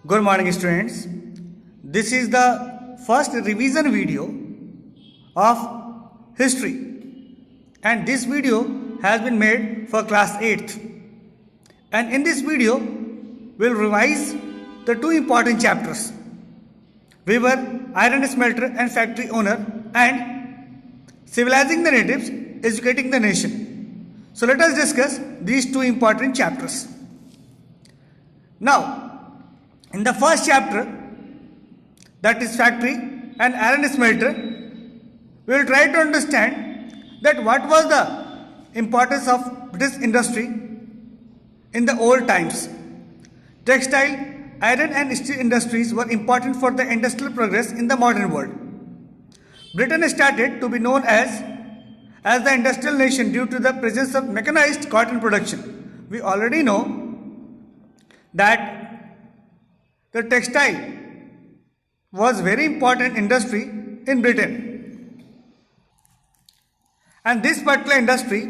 Good morning, students. This is the first revision video of history, and this video has been made for class 8th. And in this video, we'll revise the two important chapters: weaver, iron smelter and factory owner, and civilizing the natives, educating the nation. So let us discuss these two important chapters. Now, in the first chapter, that is factory and iron smelter, we will try to understand that what was the importance of British industry in the old times. Textile, iron and steel industries were important for the industrial progress in the modern world. Britain started to be known as the industrial nation due to the presence of mechanized cotton production. We already know that the textile was very important industry in Britain, and this particular industry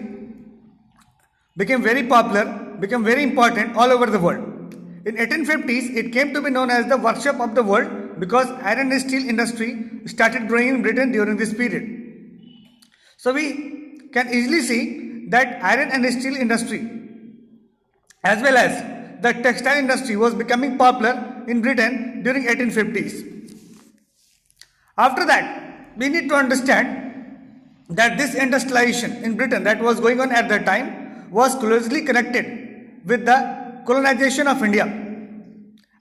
became very popular, became very important all over the world. In 1850s, it came to be known as the workshop of the world because iron and steel industry started growing in Britain during this period. So we can easily see that iron and steel industry as well as the textile industry was becoming popular in Britain during 1850s. After that, we need to understand that this industrialization in Britain that was going on at that time was closely connected with the colonization of India.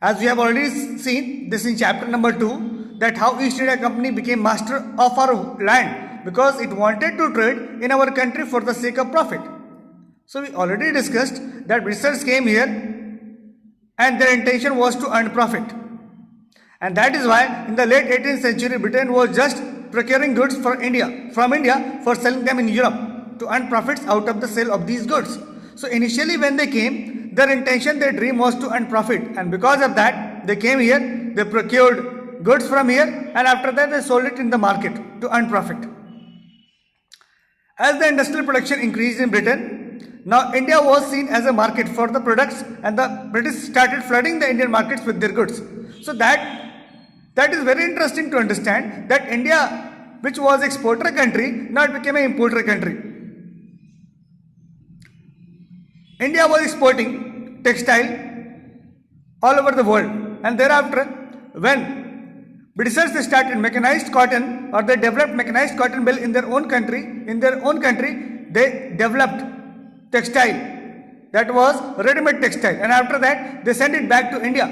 As we have already seen this in chapter number 2, that how East India Company became master of our land because it wanted to trade in our country for the sake of profit. So we already discussed that Britishers came here and their intention was to earn profit. And that is why in the late 18th century, Britain was just procuring goods from India for selling them in Europe to earn profits out of the sale of these goods. So initially when they came, their intention, their dream was to earn profit, and because of that they came here, they procured goods from here, and after that they sold it in the market to earn profit. As the industrial production increased in Britain, now India was seen as a market for the products, and the British started flooding the Indian markets with their goods. So that is very interesting to understand that India, which was exporter country, now it became an importer country. India was exporting textile all over the world, and thereafter when Britishers started mechanized cotton, or they developed mechanized cotton mill in their own country, they developed textile, that was ready-made textile, and after that they sent it back to India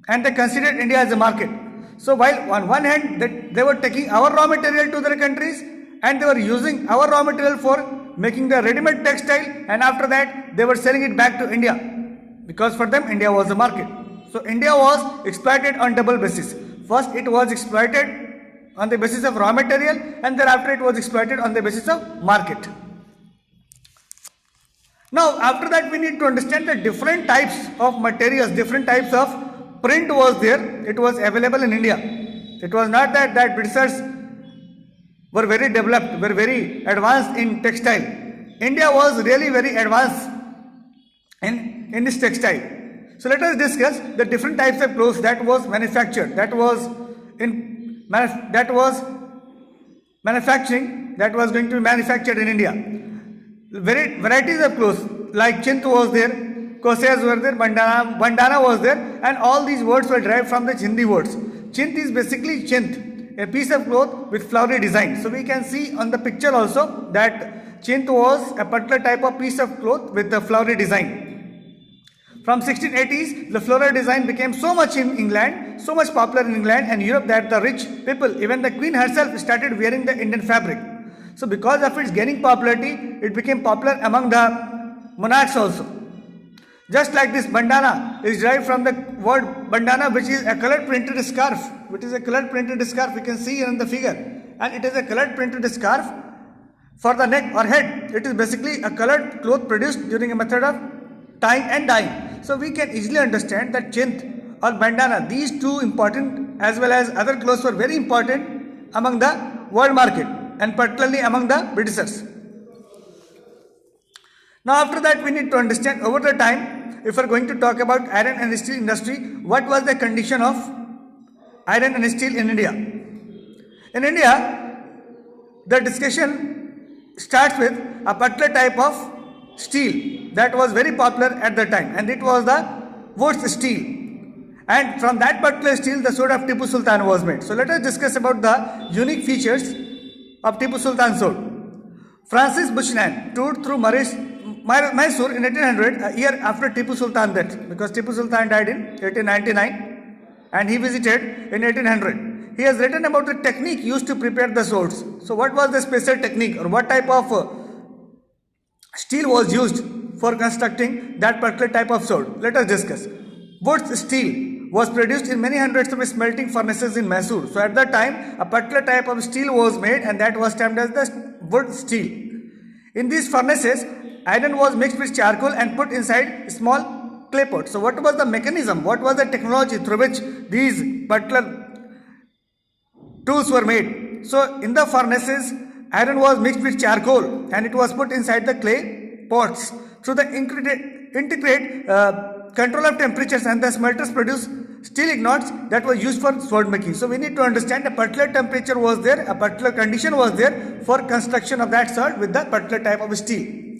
and they considered India as a market. So while on one hand they were taking our raw material to their countries and they were using our raw material for making the ready-made textile, and after that they were selling it back to India because for them India was a market. So India was exploited on double basis. First it was exploited on the basis of raw material, and thereafter it was exploited on the basis of market. Now after that we need to understand the different types of materials, different types of print was there. It was available in India. It was not that Britishers were very developed, were very advanced in textile. India was really very advanced in this textile. So let us discuss the different types of clothes that was manufactured, that was manufacturing, that was going to be manufactured in India. Varieties of clothes like chint was there, kosayas were there, bandana was there, and all these words were derived from the Hindi words. Chint is basically chint, a piece of cloth with flowery design. So we can see on the picture also that chint was a particular type of piece of cloth with the flowery design. From 1680s, the floral design became so much in England, so much popular in England and Europe, that the rich people, even the Queen herself, started wearing the Indian fabric. So because of its gaining popularity, it became popular among the monarchs also. Just like this bandana is derived from the word bandana, which is a colored printed scarf. Which is a colored printed scarf, we can see here in the figure. And it is a colored printed scarf for the neck or head. It is basically a colored cloth produced during a method of tying and dyeing. So we can easily understand that chint or bandana, these two important as well as other clothes were very important among the world market, and particularly among the Britishers. Now after that we need to understand over the time if we're going to talk about iron and steel industry, what was the condition of iron and steel in India? In India, the discussion starts with a particular type of steel that was very popular at the time, and it was the Wood's steel. And from that particular steel, the sword of Tipu Sultan was made. So let us discuss about the unique features of Tipu Sultan's sword. Francis Buchanan toured through Mysore in 1800, a year after Tipu Sultan death, because Tipu Sultan died in 1899 and he visited in 1800. He has written about the technique used to prepare the swords. So what was the special technique, or what type of steel was used for constructing that particular type of sword? Let us discuss. Wood's steel was produced in many hundreds of smelting furnaces in Mysore. So at that time, a particular type of steel was made, and that was termed as the wood steel. In these furnaces, iron was mixed with charcoal and put inside small clay pots. So what was the mechanism? What was the technology through which these particular tools were made? So in the furnaces, iron was mixed with charcoal and it was put inside the clay pots. Through the integrate control of temperatures, and the smelters produce steel ingots that were used for sword making. So we need to understand a particular temperature was there, a particular condition was there for construction of that sword with the particular type of steel.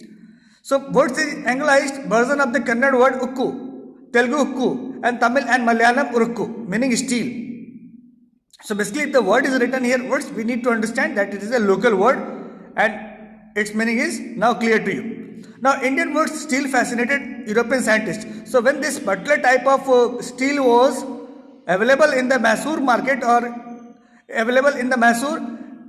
So Wood's is Anglicized version of the Kannada word ukku, Telugu ukku, and Tamil and Malayalam urukku, meaning steel. So basically, if the word is written here words, we need to understand that it is a local word and its meaning is now clear to you. Now, Indian wood steel fascinated European scientists. So when this particular type of steel was available in the Mysore market or available in the Mysore,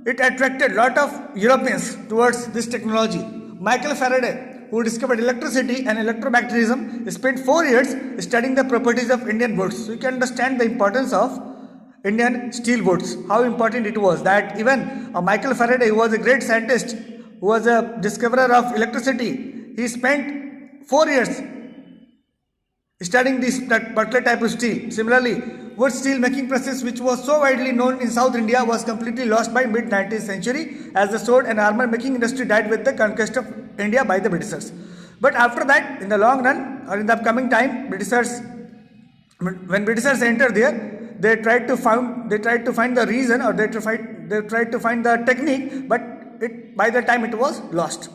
it attracted lot of Europeans towards this technology. Michael Faraday, who discovered electricity and electromagnetism, spent 4 years studying the properties of Indian woods. So you can understand the importance of Indian steel woods, how important it was, that even Michael Faraday, who was a great scientist, who was a discoverer of electricity, he spent 4 years studying this particular type of steel. Similarly, wood steel making process, which was so widely known in South India, was completely lost by mid-19th century as the sword and armor making industry died with the conquest of India by the Britishers. But after that, in the long run or in the upcoming time, when Britishers entered there, they tried to find the reason, or they tried to find the technique, but by the time it was lost.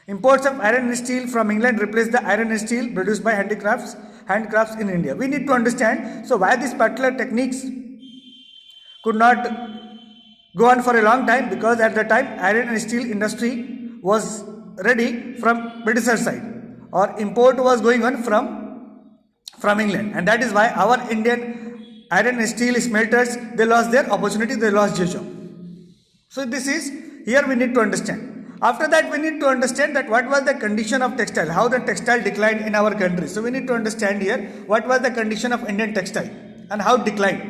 Imports of iron and steel from England replaced the iron and steel produced by handicrafts in India. We need to understand, so why these particular techniques could not go on for a long time, because at the time iron and steel industry was ready from British side, or import was going on from England, and that is why our Indian iron and steel smelters, they lost their opportunity, they lost their job. So this is, here we need to understand. After that, we need to understand that what was the condition of textile, how the textile declined in our country. So we need to understand here what was the condition of Indian textile and how it declined.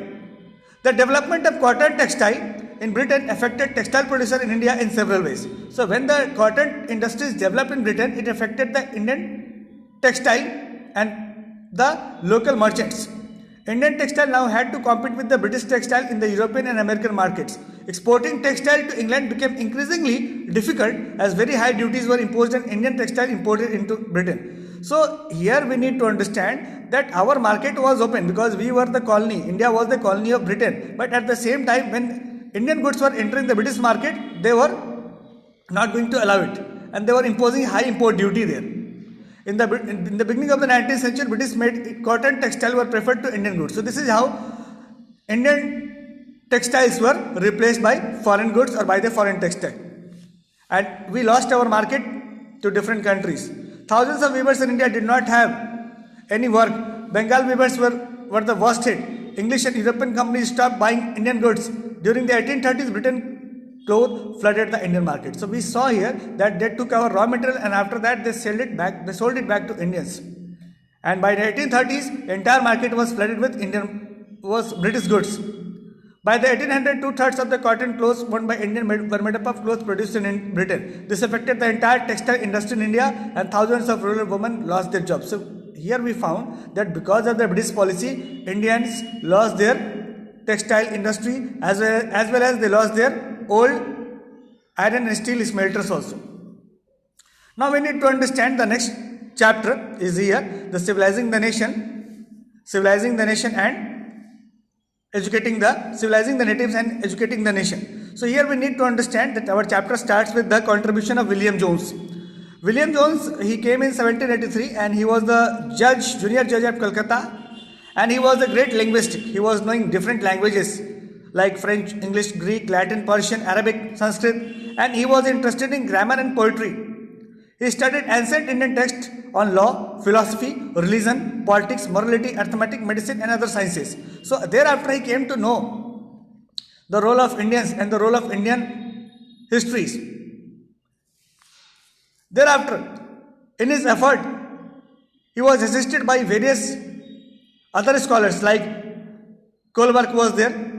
The development of cotton textile in Britain affected textile producer in India in several ways. So when the cotton industries developed in Britain, it affected the Indian textile and the local merchants. Indian textile now had to compete with the British textile in the European and American markets. Exporting textile to England became increasingly difficult as very high duties were imposed on Indian textile imported into Britain. So here we need to understand that our market was open because we were the colony. India was the colony of Britain. But at the same time, when Indian goods were entering the British market, they were not going to allow it, and they were imposing high import duty there. In the beginning of the 19th century, British made cotton textile were preferred to Indian goods. So this is how Indian textiles were replaced by foreign goods or by the foreign textile. And we lost our market to different countries. Thousands of weavers in India did not have any work. Bengal weavers were the worst hit. English and European companies stopped buying Indian goods. During the 1830s, Britain cloth flooded the Indian market. So we saw here that they took our raw material, and after that they sold it back to Indians. And by the 1830s, the entire market was flooded with British goods. By the 1800, 2/3 of the cotton clothes worn by Indian were made up of clothes produced in Britain. This affected the entire textile industry in India, and thousands of rural women lost their jobs. So here we found that because of the British policy, Indians lost their textile industry as well as they lost their old iron and steel smelters also. Now we need to understand the next chapter is here, the civilizing the nation and civilizing the natives and educating the nation. So here we need to understand that our chapter starts with the contribution of William Jones. William Jones, he came in 1783 and he was the junior judge at Calcutta, and he was a great linguist. He was knowing different languages like French, English, Greek, Latin, Persian, Arabic, Sanskrit, and he was interested in grammar and poetry. He studied ancient Indian texts on law, philosophy, religion, politics, morality, arithmetic, medicine and other sciences. So thereafter he came to know the role of Indians and the role of Indian histories. Thereafter, in his effort, he was assisted by various other scholars like Kohlberg was there,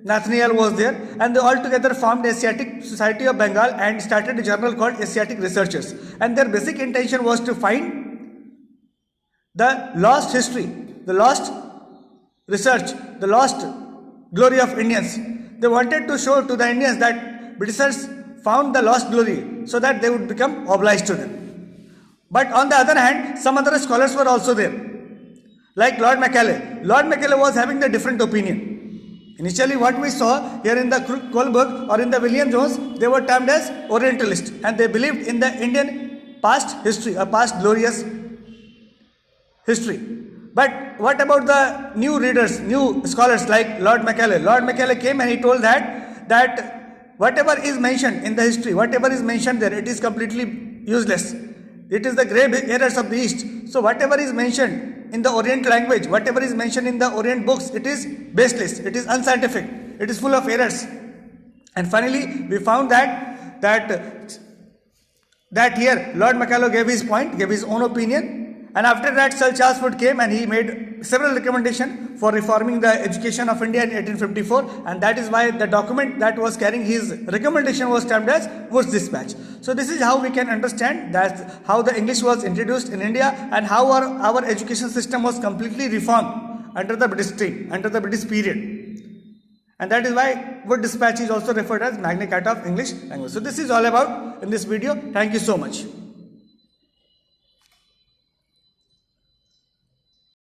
Nathaniel was there, and they all together formed Asiatic Society of Bengal and started a journal called Asiatic Researchers. And their basic intention was to find the lost history, the lost research, the lost glory of Indians. They wanted to show to the Indians that Britishers found the lost glory so that they would become obliged to them. But on the other hand, some other scholars were also there, like Lord Macaulay. Lord Macaulay was having the different opinion. Initially what we saw here in the Kohlberg or in the William Jones, they were termed as Orientalists and they believed in the Indian past history, a past glorious history. But what about the new readers, new scholars like Lord Macaulay? Lord Macaulay came and he told that whatever is mentioned in the history, whatever is mentioned there, it is completely useless. It is the grey errors of the East. So whatever is mentioned in the Orient language, whatever is mentioned in the Orient books, it is baseless, it is unscientific, it is full of errors. And finally, we found that here Lord Macaulay gave his point, gave his own opinion, and after that Sir Charles Wood came and he made several recommendations for reforming the education of India in 1854, and that is why the document that was carrying his recommendation was termed as Wood's Dispatch. So this is how we can understand that how the English was introduced in India and how our education system was completely reformed under the British stream, under the British period. And that is why Wood Dispatch is also referred as Magna Carta of English language. So this is all about in this video. Thank you so much.